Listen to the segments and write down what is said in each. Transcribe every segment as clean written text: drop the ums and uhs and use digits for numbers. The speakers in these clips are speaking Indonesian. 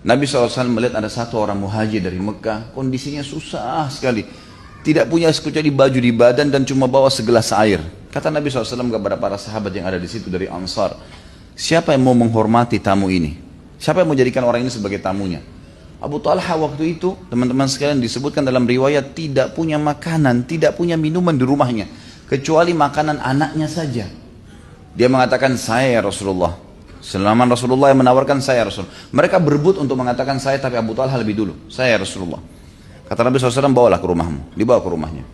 Nabi SAW melihat ada satu orang muhajir dari Mekah, kondisinya susah sekali. Tidak punya kecuali baju di badan dan cuma bawa segelas air. Kata Nabi SAW kepada para sahabat yang ada di situ dari Ansar, siapa yang mau menghormati tamu ini? Siapa yang mau jadikan orang ini sebagai tamunya? Abu Talha waktu itu, teman-teman sekalian, disebutkan dalam riwayat tidak punya makanan, tidak punya minuman di rumahnya, kecuali makanan anaknya saja. Dia mengatakan, saya ya Rasulullah. Selama Rasulullah yang menawarkan, saya ya Rasulullah. Mereka berebut untuk mengatakan saya, tapi Abu Talha lebih dulu. Saya ya Rasulullah. Kata Nabi SAW, bawalah ke rumahmu. Dibawa ke rumahnya.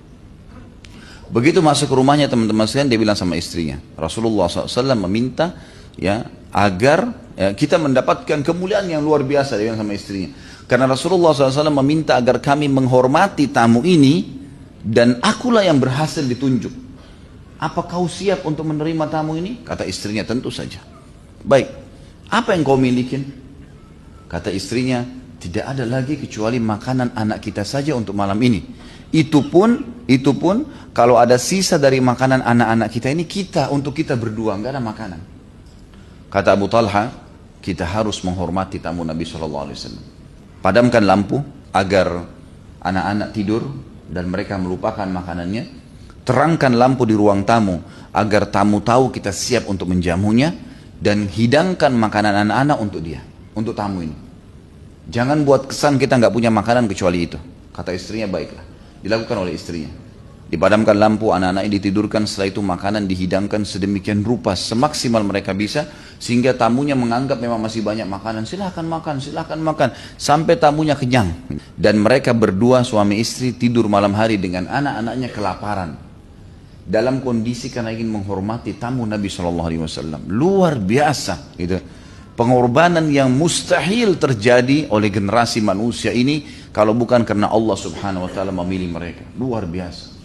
Begitu masuk ke rumahnya, teman-teman sekalian, dia bilang sama istrinya, Rasulullah SAW meminta ya agar ya, kita mendapatkan kemuliaan yang luar biasa. Dia bilang sama istrinya, karena Rasulullah SAW meminta agar kami menghormati tamu ini, dan akulah yang berhasil ditunjuk. Apa kau siap untuk menerima tamu ini? Kata istrinya, tentu saja. Baik, apa yang kau milikin? Kata istrinya, tidak ada lagi kecuali makanan anak kita saja untuk malam ini. Itu pun kalau ada sisa dari makanan anak-anak kita ini, untuk kita berdua, nggak ada makanan. Kata Abu Talha, kita harus menghormati tamu Nabi SAW. Padamkan lampu agar anak-anak tidur dan mereka melupakan makanannya. Terangkan lampu di ruang tamu agar tamu tahu kita siap untuk menjamunya, dan hidangkan makanan anak-anak untuk dia, untuk tamu ini. Jangan buat kesan kita nggak punya makanan kecuali itu. Kata istrinya, baiklah. Dilakukan oleh istrinya. Dipadamkan lampu, anak-anak ini ditidurkan, setelah itu makanan dihidangkan sedemikian rupa semaksimal mereka bisa, sehingga tamunya menganggap memang masih banyak makanan. Silahkan makan, silahkan makan, sampai tamunya kenyang. Dan mereka berdua suami istri tidur malam hari dengan anak-anaknya kelaparan, dalam kondisi karena ingin menghormati tamu Nabi SAW. Luar biasa gitu. Pengorbanan yang mustahil terjadi oleh generasi manusia ini kalau bukan karena Allah Subhanahu wa taala memilih mereka. Luar biasa.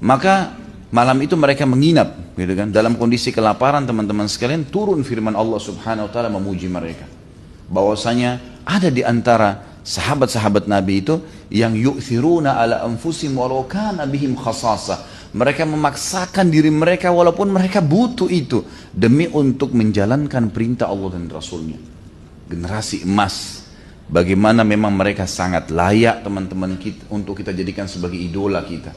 Maka malam itu mereka menginap gitu kan, dalam kondisi kelaparan. Teman-teman sekalian, turun firman Allah Subhanahu wa taala memuji mereka, bahwasanya ada di antara sahabat-sahabat Nabi itu yang yu'thiruna ala anfusihim walau kana bihim khasasah. Mereka memaksakan diri mereka walaupun mereka butuh itu, demi untuk menjalankan perintah Allah dan Rasulnya. Generasi emas. Bagaimana memang mereka sangat layak, teman-teman, untuk kita jadikan sebagai idola kita.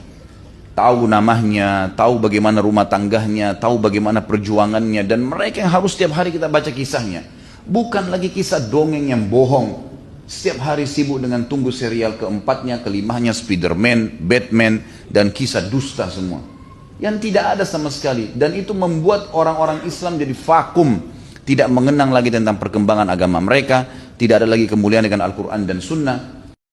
Tahu namanya, tahu bagaimana rumah tangganya, tahu bagaimana perjuangannya, dan mereka yang harus setiap hari kita baca kisahnya. Bukan lagi kisah dongeng yang bohong. Setiap hari sibuk dengan tunggu serial keempatnya, kelimanya, Spiderman, Batman, dan kisah dusta semua. Yang tidak ada sama sekali. Dan itu membuat orang-orang Islam jadi vakum. Tidak mengenang lagi tentang perkembangan agama mereka. Tidak ada lagi kemuliaan dengan Al-Quran dan Sunnah.